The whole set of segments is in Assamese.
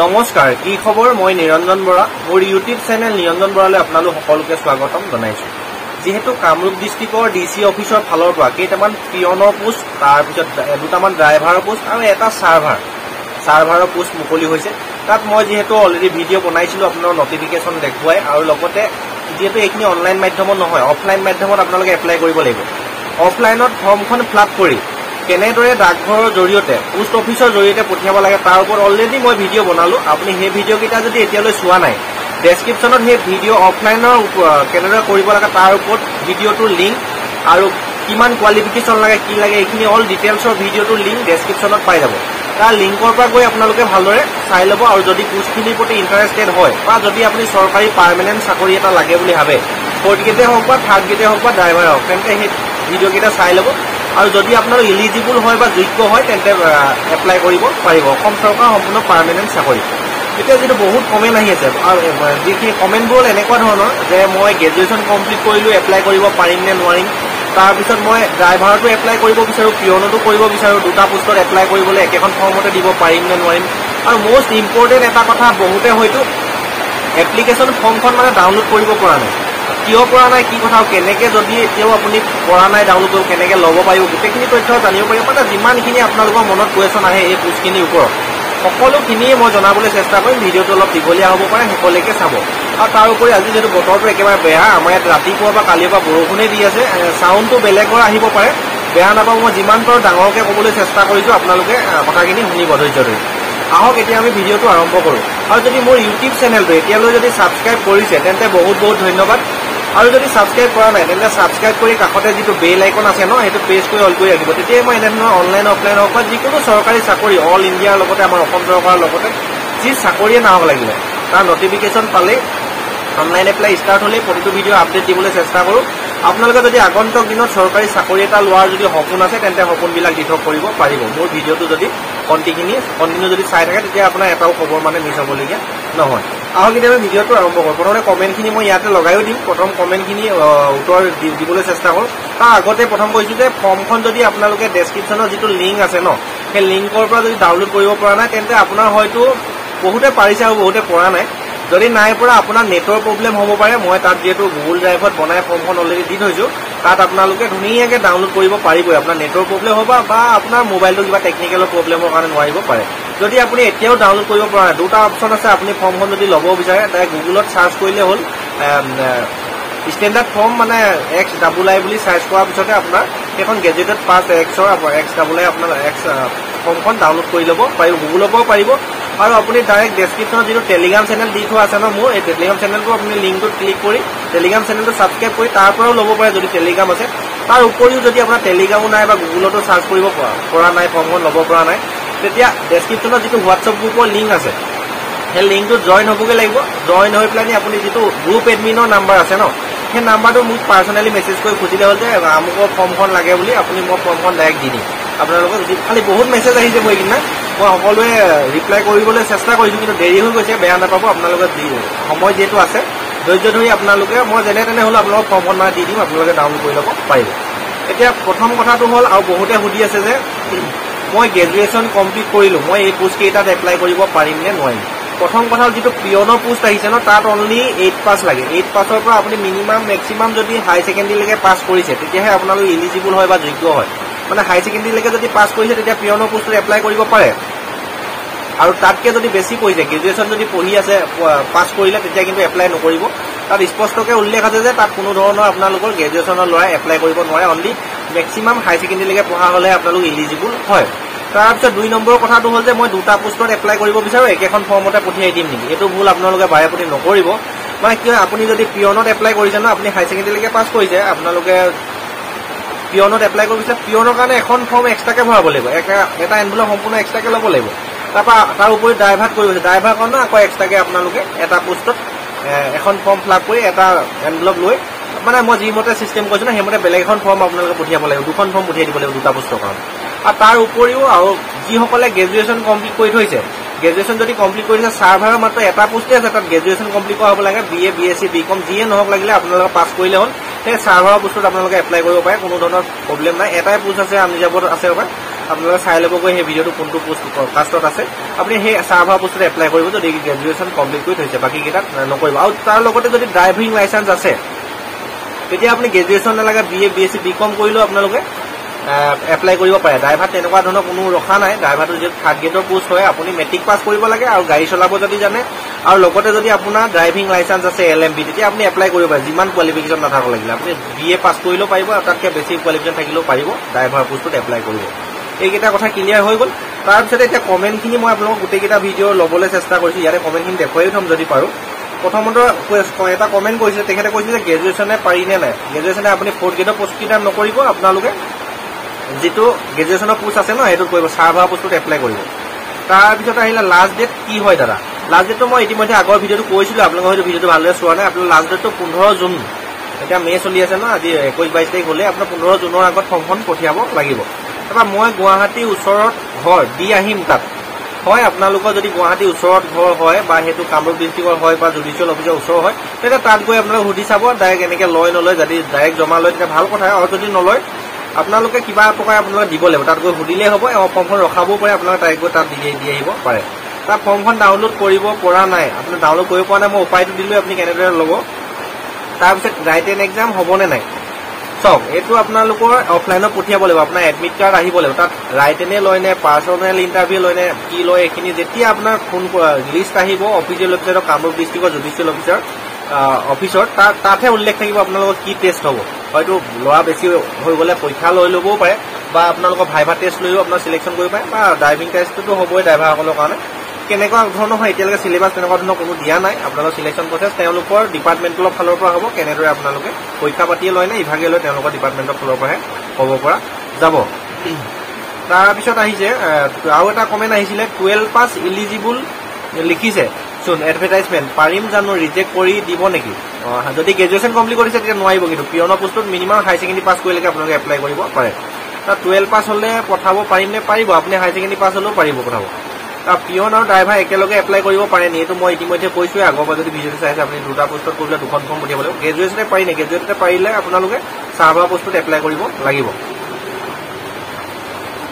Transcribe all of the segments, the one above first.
নমস্কাৰ কি খবৰ মই নিৰঞ্জন বৰা মোৰ ইউটিউব চেনেল নিৰঞ্জন বৰালৈ আপোনালোক সকলোকে স্বাগতম জনাইছো যেহেতু কামৰূপ ডিস্ট্ৰিক্টৰ ডিসি অফিচৰ ফালৰ পৰা কেইটামান পিয়নৰ পোষ্ট তাৰ পিছত দুটামান ড্ৰাইভাৰৰ পোষ্ট আৰু এটা সাৰ্ভাৰৰ পোষ্ট মুকলি হৈছে তাত মই যেহেতু অলৰেডি ভিডিঅ' বনাইছিলো আপোনাৰ নটিফিকেশন দেখুৱাই আৰু লগতে যেহেতু এইখিনি অনলাইন মাধ্যমত নহয় অফলাইন মাধ্যমত আপোনালোকে এপ্লাই কৰিব লাগিব অফলাইনত ফৰ্মখন ফিলআপ কৰি কেনেদৰে ডাকঘৰৰ জৰিয়তে পোষ্ট অফিচৰ জৰিয়তে পঠিয়াব লাগে তাৰ ওপৰত অলৰেডি মই ভিডিঅ' বনালো আপুনি সেই ভিডিঅ' কেইটা যদি এতিয়ালৈ চোৱা নাই ডেসক্ৰিপচনত সেই ভিডিঅ' অফলাইনৰ কেনেদৰে কৰিব লাগে তাৰ ওপৰত ভিডিঅ'টোৰ লিংক আৰু কিমান কোৱালিফিকেশন লাগে কি লাগে এইখিনি অল ডিটেইলছৰ ভিডিঅ'টোৰ লিংক ডেসক্ৰিপচনত পাই যাব তাৰ লিংকৰ পৰা গৈ আপোনালোকে ভালদৰে চাই ল'ব আৰু যদি পোষ্টখিনিৰ প্ৰতি ইণ্টাৰেষ্টেড হয় বা যদি আপুনি চৰকাৰী পাৰ্মানেণ্ট চাকৰি এটা লাগে বুলি ভাবে ফ'ৰ্থ গ্ৰেডে হওক বা থাৰ্ড গ্ৰেডে হওক বা ড্ৰাইভাৰে হওক তেন্তে সেই ভিডিঅ' কেইটা চাই ল'ব আৰু যদি আপোনাৰ এলিজিবল হয় বা যোগ্য হয় তেন্তে এপ্লাই কৰিব পাৰিব অসম চৰকাৰ সম্পূৰ্ণ পাৰ্মানেণ্ট চাকৰি এতিয়া যেটো বহুত কমেন্ট আহি আছে আৰু যিখিনি কমেন্টবোৰ এনেকুৱা ধৰণৰ যে মই গ্ৰেজুৱেচন কমপ্লিট কৰিলো এপ্লাই কৰিব পাৰিম নে নোৱাৰিম তাৰ পিছত মই ড্ৰাইভাৰটো এপ্লাই কৰিব বিচাৰো পিয়নটো কৰিব বিচাৰো দুটা পোষ্টত এপ্লাই কৰিবলৈ একেখন ফৰ্মতে দিব পাৰিম নে নোৱাৰিম আৰু মোষ্ট ইম্পৰ্টেন্ট এটা কথা বহুতে হয়তো এপ্লিকেশন ফৰ্মখন মানে ডাউনলোড কৰিব পৰা নাই কিয় পৰা নাই কি কথা কেনেকে যদি এতিয়াও আপুনি কৰা নাই ডাউনলোড কৰিব কেনেকে ল'ব পাৰিব গোটেইখিনি তথ্য জানিব পাৰিব মানে যিমানখিনি আপোনালোকৰ মনত কুৱেশ্যন আহে এই পোষ্টখিনিৰ ওপৰত সকলোখিনিয়ে মই জনাবলৈ চেষ্টা কৰিম ভিডিঅ'টো অলপ দীঘলীয়া হ'ব পাৰে শেষলৈকে চাব আৰু তাৰ উপৰি আজি যেটো বতৰটো একেবাৰে বেয়া আমাৰ ইয়াত ৰাতিপুৱা বা কালিৰ পৰা বৰষুণে দি আছে সাউণ্ডটো বেলেগৰ আহিব পাৰে বেয়া নাপাব মই যিমান পাৰো ডাঙৰকে ক'বলৈ চেষ্টা কৰিছো আপোনালোকে কথাখিনি শুনিব ধৈৰ্য ধৰি আহক এতিয়া আমি ভিডিঅ'টো আৰম্ভ কৰোঁ আৰু যদি মোৰ ইউটিউব চেনেলটো এতিয়ালৈ যদি সাবস্ক্ৰাইব কৰিছে তেন্তে বহুত বহুত ধন্যবাদ আৰু যদি সাবস্ক্ৰাইব কৰা নাই তেন্তে সাবস্ক্ৰাইব কৰি কাষতে যেটো বেল আইকন আছে ন হেতু প্ৰেছ কৰি অল কৰি ৰাখিব তেতিয়া মই এনেধৰণৰ অনলাইন অফলাইন হওক বা যিকোনো চৰকাৰী চাকৰি অল ইণ্ডিয়াৰ লগতে আমাৰ অসম চৰকাৰৰ লগতে যি চাকৰিয়ে নাহক লাগিলে তাৰ নটিফিকেশন পালে অনলাইন এপ্লাই ষ্টাৰ্ট হ'লে প্ৰতিটো ভিডিঅ' আপডেট দিবলৈ চেষ্টা কৰোঁ আপোনালোকে যদি আগন্তুক দিনত চৰকাৰী চাকৰি এটা লোৱাৰ যদি সপোন আছে তেন্তে সপোনবিলাক দিঠক কৰিব পাৰিব মোৰ ভিডিঅ'টো যদি কণ্টিনিউ যদি চাই থাকে তেতিয়া আপোনাৰ এটাও খবৰ মানে মিছ হ'বলগীয়া নহয় আহক এতিয়া আমি ভিডিঅ'টো আৰম্ভ কৰোঁ প্ৰথমতে কমেণ্টখিনি মই ইয়াতে লগাইও দিম প্ৰথম কমেণ্টখিনি উত্তৰ দিবলৈ চেষ্টা কৰোঁ তাৰ আগতে প্ৰথম কৈছোঁ যে ফৰ্মখন যদি আপোনালোকে ডেছক্ৰিপশ্যনৰ যিটো লিংক আছে ন সেই লিংকৰ পৰা যদি ডাউনলোড কৰিব পৰা নাই তেন্তে আপোনাৰ হয়তো বহুতে পাৰিছে আৰু বহুতে পৰা নাই যদি নাই পৰা আপোনাৰ নেটৰ প্ৰব্লেম হ'ব পাৰে মই তাত যেহেতু গুগল ড্ৰাইভত বনাই ফৰ্মখন অলৰেডি দি থৈছোঁ তাত আপোনালোকে ধুনীয়াকৈ ডাউনলোড কৰিব পাৰিবই আপোনাৰ নেটৰ প্ৰব্লেম হ'ব বা আপোনাৰ মোবাইলটো কিবা টেকনিকেলৰ প্ৰব্লেমৰ কাৰণে নোৱাৰিব পাৰে যদি আপুনি এতিয়াও ডাউনলোড কৰিব পৰা নাই দুটা অপশ্যন আছে আপুনি ফৰ্মখন যদি ল'ব বিচাৰে ডাইৰেক্ট গুগলত চাৰ্চ কৰিলে হ'ল ষ্টেণ্ডাৰ্ড ফৰ্ম মানে XII বুলি চাৰ্চ কৰাৰ পিছতে আপোনাৰ সেইখন গেজেটেড পাছ এক্সৰ XII আপোনাৰ ফৰ্মখন ডাউনলোড কৰি ল'ব পাৰিব গুগলৰ পৰাও পাৰিব আৰু আপুনি ডাইৰেক্ট ডেছক্ৰিপশ্যনত যিটো টেলিগ্ৰাম চেনেল দি থোৱা আছে ন মোৰ এই টেলিগ্ৰাম চেনেলটো আপুনি লিংকটোত ক্লিক কৰি টেলিগ্ৰাম চেনেলটো ছাবস্ক্ৰাইব কৰি তাৰ পৰাও ল'ব পাৰে যদি টেলিগ্ৰাম আছে তাৰ উপৰিও যদি আপোনাৰ টেলিগ্ৰামো নাই বা গুগলতো চাৰ্চ কৰিব পৰা নাই ফৰ্মখন ল'ব পৰা নাই তেতিয়া ডেছক্ৰিপশ্যনত যিটো হোৱাটছএপ গ্ৰুপৰ লিংক আছে সেই লিংকটোত জইন হ'বগৈ লাগিব জইন হৈ পেলাই আপুনি যিটো গ্ৰুপ এডমিনৰ নাম্বাৰ আছে ন সেই নাম্বাৰটো মোক পাৰ্চনেলি মেছেজ কৰি খুজিলে হ'ল যে আমুকৰ ফৰ্মখন লাগে বুলি আপুনি মই ফৰ্মখন ডাইৰেক্ট দি দিম আপোনালোকক যদি খালি বহুত মেছেজ আহিছে মই এইকেইদিনা মই সকলোৱে ৰিপ্লাই কৰিবলৈ চেষ্টা কৰিছোঁ কিন্তু দেৰি হৈ গৈছে বেয়া নাপাব আপোনালোকে সময় যিহেতু আছে ধৈৰ্য ধৰি আপোনালোকে মই যেনে তেনে হ'লেও আপোনালোকক ফৰ্মখন মানে দি দিম আপোনালোকে ডাউনলোড কৰি ল'ব পাৰিব এতিয়া প্ৰথম কথাটো হ'ল আৰু বহুতে সুধি আছে যে মই গ্ৰেজুৱেশ্যন কমপ্লিট কৰিলোঁ মই এই পোষ্ট কেইটাত এপ্লাই কৰিব পাৰিম নে নোৱাৰিম প্ৰথম কথা যিটো পিয়নৰ পোষ্ট আহিছে ন তাত অনলি 8 পাছ লাগে 8 পাছৰ পৰা আপুনি মেক্সিমাম যদি হাই ছেকেণ্ডেৰীলৈকে পাছ কৰিছে তেতিয়াহে আপোনালোক এলিজিবল হয় বা যোগ্য হয় মানে হাই ছেকেণ্ডেৰীলৈকে যদি পাছ কৰিছে তেতিয়া পিয়নৰ পোষ্টত এপ্লাই কৰিব পাৰে আৰু তাতকৈ যদি বেছি পঢ়িছে গ্ৰেজুৱেশ্যন যদি পঢ়ি আছে পাছ কৰিলে তেতিয়া কিন্তু এপ্লাই নকৰিব তাত স্পষ্টকৈ উল্লেখ আছে যে তাত কোনো ধৰণৰ আপোনালোকৰ গ্ৰেজুৱেশ্যনৰ ল'ৰাই এপ্লাই কৰিব নোৱাৰে অনলি মেক্সিমাম হাই ছেকেণ্ডেৰীলৈকে পঢ়া হ'লে আপোনালোক এলিজিবল হয় তাৰপিছত 2 নম্বৰৰ কথাটো হ'ল যে মই দুটা পোষ্টত এপ্লাই কৰিব বিচাৰোঁ একেখন ফৰ্মতে পঠিয়াই দিম নেকি এইটো ভুল আপোনালোকে বাৰে প্ৰতি নকৰিব মানে কি হয় আপুনি যদি পিয়নত এপ্লাই কৰিছে ন আপুনি হাই ছেকেণ্ডেৰীলৈকে পাছ কৰিছে আপোনালোকে পিয়নত এপ্লাই কৰিব বিচাৰে পিয়নৰ কাৰণে এখন ফৰ্ম এক্সট্ৰাকৈ ভৰাব লাগিব এটা এনভেলপ সম্পূৰ্ণ এক্সট্ৰাকৈ ল'ব লাগিব তাৰপৰা তাৰ উপৰি ড্ৰাইভাৰত কৰিব ড্ৰাইভাৰখনো আকৌ এক্সট্ৰাকৈ আপোনালোকে এটা পোষ্টত এখন ফৰ্ম ফিল আপ কৰি এটা এনভেলপ লৈ মানে মই যিমতে চিষ্টেম কৰিছোঁ ন সেইমতে বেলেগ এখন ফৰ্ম আপোনালোকে পঠিয়াব লাগিব দুখন ফৰ্ম পঠিয়াই দিব লাগিব দুটা পোষ্টৰ কাৰণে আৰু তাৰ উপৰিও আৰু যিসকলে গ্ৰেজুৱেশ্যন কমপ্লিট কৰি থৈছে গ্ৰেজুৱেশ্যন যদি কমপ্লিট কৰিছে সাৰ্ভাৰৰ মাত্ৰ এটা পোষ্টে আছে তাত গ্ৰেজুৱেশ্যন কমপ্লিট কৰা হ'ব লাগে BA BSc BCom যিয়ে নহওক লাগিলে আপোনালোকে পাছ কৰিলে হ'ল সেই সাৰ্ভাৰৰ পোষ্টত আপোনালোকে এপ্লাই কৰিব পাৰে কোনো ধৰণৰ প্ৰব্লেম নাই এটাই পোষ্ট আছে আমি যাবত আছে আপোনালোকে চাই ল'বগৈ সেই ভিডিঅ'টো কোনটো পোষ্ট কাষ্টত আছে আপুনি সেই চাৰ্ভাৰ পোষ্টত এপ্লাই কৰিব যদি গ্ৰেজুৱেশ্যন কমপ্লিট কৰি থৈছে বাকী কেইটাত নকৰিব আৰু তাৰ লগতে যদি ড্ৰাইভিং লাইচেন্স আছে তেতিয়া আপুনি গ্ৰেজুৱেশ্যন নালাগে BA BSc BCom কৰিলেও আপোনালোকে এপ্লাই কৰিব পাৰে ড্ৰাইভাৰ তেনেকুৱা ধৰণৰ কোনো ৰখা নাই ড্ৰাইভাৰটো যে 3rd গ্ৰেডৰ পোষ্ট হয় আপুনি মেট্ৰিক পাছ কৰিব লাগে আৰু গাড়ী চলাব যদি জানে আৰু লগতে যদি আপোনাৰ ড্ৰাইভিং লাইচেন্স আছে LMB তেতিয়া আপুনি এপ্লাই কৰিব পাৰে যিমান কোৱালিফিকেশ্যন নাথাকক লাগিলে আপুনি BA পাছ কৰিলেও পাৰিব আৰু তাতকৈ বেছি কোৱালিফিকেশ্যন থাকিলেও পাৰিব ড্ৰাইভাৰ পোষ্টত এপ্লাই কৰিব এইকেইটা কথা ক্লিয়াৰ হৈ গ'ল তাৰপিছতে এতিয়া কমেণ্টখিনি মই আপোনালোকক গোটেইকেইটা ভিডিঅ' ল'বলৈ চেষ্টা কৰিছোঁ ইয়াতে কমেণ্টখিনি দেখুৱাই থ'ম যদি পাৰোঁ প্ৰথমতে এটা কমেণ্ট কৰিছে তেখেতে কৈছে যে গ্ৰেজুৱেশ্যনে পাৰি নে নাই গ্ৰেজুৱেশ্যনে আপুনি 4th গ্ৰেডৰ পোষ্টকেইটা নকৰিব আপোনালোকে যেটো গ্ৰেজুৱেশ্যনৰ পোষ্ট আছে ন সেইটো কৰিব চাৰ্ভাৰ পোষ্টত এপ্লাই কৰিব তাৰপিছত আহিলে লাষ্ট ডেট কি হয় দাদা লাষ্ট ডেটটো মই ইতিমধ্যে আগৰ ভিডিঅ'টো কৈছিলোঁ আপোনালোকে হয়তো ভিডিঅ'টো ভালদৰে চোৱা নাই আপোনাৰ লাষ্ট ডেটটো 15 জুন এতিয়া মে চলি আছে ন আজি 21-22 তাৰিখ হ'লে আপোনাৰ 15 জুনৰ আগত ফৰ্মখন পঠিয়াব লাগিব তাৰপৰা মই গুৱাহাটীৰ ওচৰত ঘৰ দি আহিম তাত হয় আপোনালোকৰ যদি গুৱাহাটীৰ ওচৰত ঘৰ হয় বা সেইটো কামৰূপ ডিষ্ট্ৰিক্টৰ হয় বা জুডিচিয়েল অফিচৰ ওচৰ হয় তেতিয়া তাত গৈ আপোনালোকে সুধি চাব ডাইৰেক্ট এনেকৈ লয় নলয় যদি ডাইৰেক্ট জমা লয় তেতিয়া ভাল কথা আৰু যদি নলয় আপোনালোকে কিবা প্ৰকাৰে আপোনালোকে দিব লাগিব তাত গৈ সুধিলেই হ'ব ফৰ্মখন ৰখাবও পাৰে আপোনালোকে ডাইৰেক্ট গৈ তাত দি আহিব পাৰে তাৰ ফৰ্মখন ডাউনলোড কৰিব পৰা নাই আপুনি ডাউনলোড কৰিব পৰা নাই মই উপায়টো দিলোঁ আপুনি কেনেদৰে ল'ব তাৰপিছত ৰাইটেন এক্সাম হ'বনে নাই চাওক এইটো আপোনালোকৰ অফলাইনত পঠিয়াব লাগিব আপোনাৰ এডমিট কাৰ্ড আহিব লাগিব তাত ৰাইটেনে লয় নে পাৰ্চনেল ইণ্টাৰভিউ লয় নে কি লয় এইখিনি যেতিয়া আপোনাৰ ফোন লিষ্ট আহিব অফিচিয়েল ৱেবছাইটৰ কামৰূপ ডিষ্ট্ৰিক্টৰ জুডিচিয়েল অফিচৰ তাতহে উল্লেখ থাকিব আপোনালোকৰ কি টেষ্ট হ'ব হয়তো ল'ৰা বেছি হৈ গ'লে পৰীক্ষা লৈ ল'বও পাৰে বা আপোনালোকৰ ভাইভা টেষ্ট লৈও আপোনাৰ চিলেকশ্যন কৰিব পাৰে বা ড্ৰাইভিং টেষ্টটো হ'বই ড্ৰাইভাৰসকলৰ কাৰণে কেনেকুৱা ধৰণৰ হয় এতিয়ালৈকে চিলেবাছ তেনেকুৱা ধৰণৰ কোনো দিয়া নাই আপোনালোকৰ চিলেকশ্যন প্ৰচেছ তেওঁলোকৰ ডিপাৰ্টমেণ্টৰ ফালৰ পৰা হ'ব কেনেদৰে আপোনালোকে পৰীক্ষা পাতিয়ে লয় নে ইভাগে লয় তেওঁলোকৰ ডিপাৰ্টমেণ্টৰ ফালৰ পৰাহে হ'ব পৰা যাব তাৰপিছত আহিছে আৰু এটা কমেণ্ট আহিছিলে 12 পাছ ইলিজিবল লিখিছে চোন এডভাৰটাইজমেণ্ট পাৰিম জানো ৰিজেক্ট কৰি দিব নেকি যদি গ্ৰেজুৱেশ্যন কমপ্লিট কৰিছে তেতিয়া নোৱাৰিব কিন্তু পিয়নৰ পোষ্টত মিনিমাম হাই ছেকেণ্ডেৰী পাছ কৰিলেকে আপোনালোকে এপ্লাই কৰিব পাৰে 12 পাছ হ'লে পঠাব পাৰিম নে পাৰিব আপুনি হাই ছেকেণ্ডেৰী পাছ হ'লেও পাৰিব পঠাব পিয়ন আৰু ড্ৰাইভাৰ একেলগে এপ্লাই কৰিব পাৰে নি এইটো মই ইতিমধ্যে কৈছোৱে আগৰ পৰা যদি ভিডিঅ'টো চাইছে আপুনি দুটা পোষ্টত কৰিলে দুখন ফৰ্ম পঠিয়াব লাগিব গ্ৰেজুৱেশ্যনে পাৰি নে গ্ৰেজুৱেটতে পাৰিলে আপোনালোকে চাৰ্ভাৰ পোষ্টত এপ্লাই কৰিব লাগিব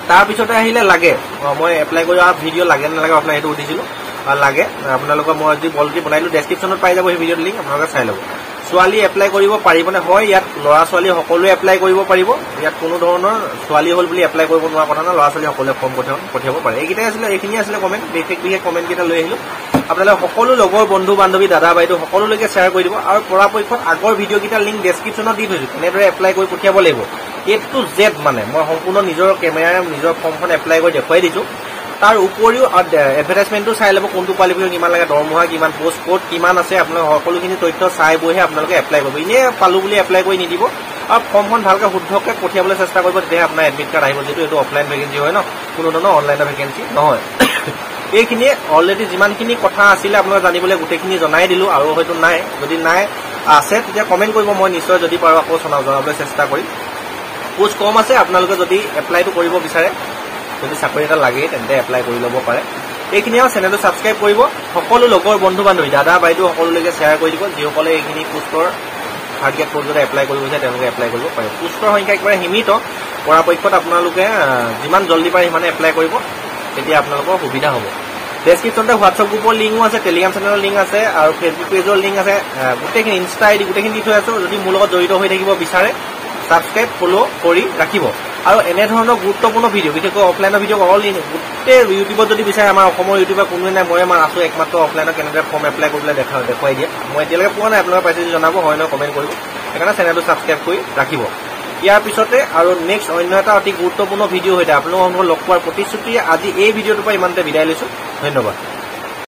তাৰপিছতে আহিলে লাগে মই এপ্লাই কৰা ভিডিঅ' লাগে নে নালাগে আপোনাক সেইটো সুধিছিলোঁ লাগে আপোনালোকৰ মই যদি অলৰেডি বনাইলোঁ ডেছক্ৰিপশ্যনত পাই যাব সেই ভিডিঅ'টো লিংক আপোনালোকে চাই ল'ব ছোৱালী এপ্লাই কৰিব পাৰিবনে হয় ইয়াত ল'ৰা ছোৱালী সকলোৱে এপ্লাই কৰিব পাৰিব ইয়াত কোনো ধৰণৰ ছোৱালী হ'ল বুলি এপ্লাই কৰিব নোৱাৰা কথা নহয় ল'ৰা ছোৱালী সকলোৱে ফৰ্ম পঠিয়াব পাৰে এইকেইটাই আছিলে এইখিনি আছিলে কমেণ্ট বিশেষ কমেণ্টকেইটা লৈ আহিলোঁ আপোনালোকে সকলো লগৰ বন্ধু বান্ধৱী দাদা বাইদেউ সকলোলৈকে শ্বেয়াৰ কৰি দিব আৰু পৰাপক্ষত আগৰ ভিডিঅ'কেইটাৰ লিংক ডেছক্ৰিপশ্যনত দি থৈছোঁ কেনেদৰে এপ্লাই কৰি পঠিয়াব লাগিব A to Z মানে মই সম্পূৰ্ণ নিজৰ কেমেৰাৰে নিজৰ ফৰ্মখন এপ্লাই কৰি দেখুৱাই দিছোঁ তাৰ উপৰিও এডভাৰটাইজমেণ্টটো চাই ল'ব কোনটো কোৱালিফিকেশ্যন কিমান লাগে দৰমহা কিমান পোষ্ট ক'ত কিমান আছে আপোনালোকে সকলোখিনি তথ্য চাই বৈহে আপোনালোকে এপ্লাই কৰিব এনেই পালোঁ বুলি এপ্লাই কৰি নিদিব আৰু ফৰ্মখন ভালকৈ শুদ্ধকৈ পঠিয়াবলৈ চেষ্টা কৰিব তেতিয়াহে আপোনাৰ এডমিট কাৰ্ড আহিব যিটো এইটো অফলাইন ভেকেঞ্চি হয় ন কোনো ধৰণৰ অনলাইনৰ ভেকেঞ্চি নহয় এইখিনিয়ে অলৰেডি যিমানখিনি কথা আছিলে আপোনালোকে জানিবলৈ গোটেইখিনি জনাই দিলোঁ আৰু হয়তো নাই যদি নাই আছে তেতিয়া কমেণ্ট কৰিব মই নিশ্চয় যদি পাৰোঁ আকৌ জনাবলৈ চেষ্টা কৰিম পোষ্ট কম আছে আপোনালোকে যদি এপ্লাইটো কৰিব বিচাৰে যদি চাকৰি এটা লাগে তেন্তে এপ্লাই কৰি ল'ব পাৰে এইখিনি আৰু চেনেলটো ছাবস্ক্ৰাইব কৰিব সকলো লগৰ বন্ধু বান্ধৱী দাদা বাইদেউ সকলোলৈকে শ্বেয়াৰ কৰি দিব যিসকলে এইখিনি পোষ্টৰ 3rd গ্ৰেড পোষ্ট যদি এপ্লাই কৰিব বিচাৰে তেওঁলোকে এপ্লাই কৰিব পাৰে পোষ্টৰ সংখ্যা একেবাৰে সীমিত পৰাপক্ষত আপোনালোকে যিমান জল্দি পাৰে সিমানে এপ্লাই কৰিব তেতিয়া আপোনালোকৰ সুবিধা হ'ব ডেছক্ৰিপশ্যনতে হোৱাটছআপ গ্ৰুপৰ লিংকো আছে টেলিগ্ৰাম চেনেলৰ লিংক আছে আৰু ফেচবুক পেজৰ লিংক আছে গোটেইখিনি ইনষ্টা আইডি গোটেইখিনি দি থৈ আছোঁ যদি মোৰ লগত জড়িত হৈ থাকিব বিচাৰে ছাবস্ক্ৰাইব ফ'ল' কৰি ৰাখিব আৰু এনেধৰণৰ গুৰুত্বপূৰ্ণ ভিডিঅ' বিশেষকৈ অফলাইনৰ ভিডিঅ' গোটেই ইউটিউবত যদি বিচাৰে আমাৰ অসমৰ ইউটিউবৰ কোনোৱে নাই মই আমাৰ আছোঁ একমাত্ৰ অফলাইনত কেনেদৰে ফৰ্ম এপ্লাই কৰিবলৈ দেখুৱাই দিয়ে মই এতিয়ালৈকে পোৱা নাই আপোনালোকে পাইছে যদি জনাব হয় নহয় কমেণ্ট কৰিব সেইকাৰণে চেনেলটো ছাবস্ক্ৰাইব কৰি ৰাখিব ইয়াৰ পিছতে আৰু নেক্সট অন্য এটা অতি গুৰুত্বপূৰ্ণ ভিডিঅ' সৈতে আপোনালোকক লগ পোৱাৰ প্ৰতিশ্ৰুতি আজি এই ভিডিঅ'টোৰ পৰা ইমানতে বিদায় লৈছোঁ ধন্যবাদ